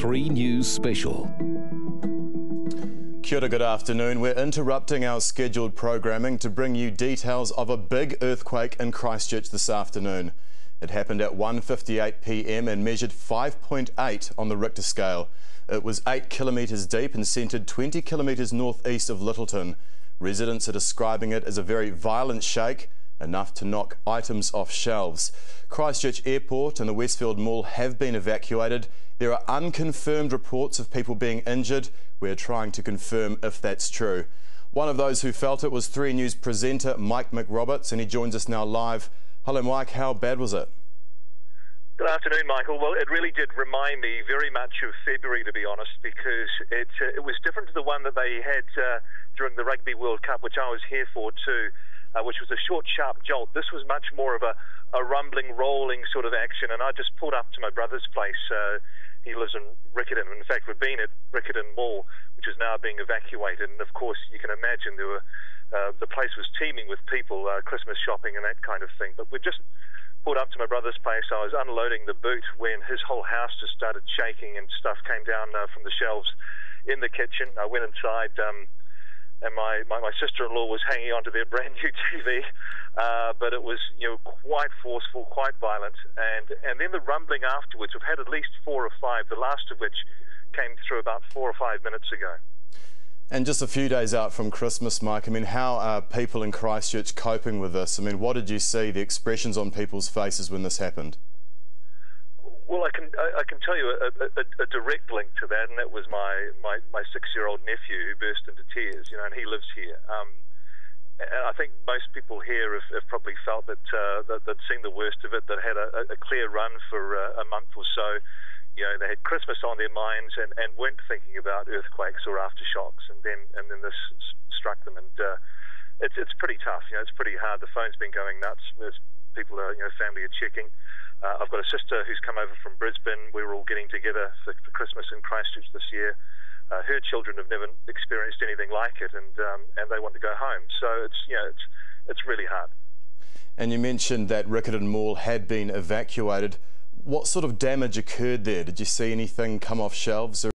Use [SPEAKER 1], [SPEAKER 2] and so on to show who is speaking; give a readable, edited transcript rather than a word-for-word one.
[SPEAKER 1] 3 News Special.
[SPEAKER 2] Kia ora, good afternoon. We're interrupting our scheduled programming to bring you details of a big earthquake in Christchurch this afternoon. It happened at 1:58 p.m. and measured 5.8 on the Richter scale. It was 8 kilometres deep and centred 20 kilometres northeast of Lyttelton. Residents are describing it as a very violent shake, enough to knock items off shelves. Christchurch Airport and the Westfield Mall have been evacuated. There are unconfirmed reports of people being injured. We're trying to confirm if that's true. One of those who felt it was 3 News presenter Mike McRoberts, and he joins us now live. Hello Mike, how bad was it?
[SPEAKER 3] Good afternoon, Michael. Well, it really did remind me very much of February, to be honest, because it was different to the one that they had during the Rugby World Cup, which I was here for too, which was a short, sharp jolt. This was much more of a rumbling, rolling sort of action, and I just pulled up to my brother's place. He lives in Riccarton. In fact, we've been at Riccarton Mall, which is now being evacuated, and of course, you can imagine the place was teeming with people, Christmas shopping and that kind of thing. But we just pulled up to my brother's place. I was unloading the boot when his whole house just started shaking and stuff came down from the shelves in the kitchen. I went inside and my sister-in-law was hanging onto their brand new TV, but it was quite forceful, quite violent, and then the rumbling afterwards. We've had at least 4 or 5, the last of which came through about 4 or 5 minutes ago.
[SPEAKER 2] And just a few days out from Christmas, Mike, I mean, how are people in Christchurch coping with this? I mean, what did you see, the expressions on people's faces when this happened?
[SPEAKER 3] Well, I can tell you a direct link to that, and that was my 6-year-old nephew who burst into tears, and he lives here. And I think most people here have probably felt that they'd seen the worst of it, that had a clear run for a month or so. They had Christmas on their minds and weren't thinking about earthquakes or aftershocks, and then this struck them, and it's pretty tough. It's pretty hard. The phone's been going nuts. People are, family are checking. I've got a sister who's come over from Brisbane. We're all getting together for Christmas in Christchurch this year. Her children have never experienced anything like it, and they want to go home. So it's really hard.
[SPEAKER 2] And you mentioned that Riccarton Mall had been evacuated. What sort of damage occurred there? Did you see anything come off shelves or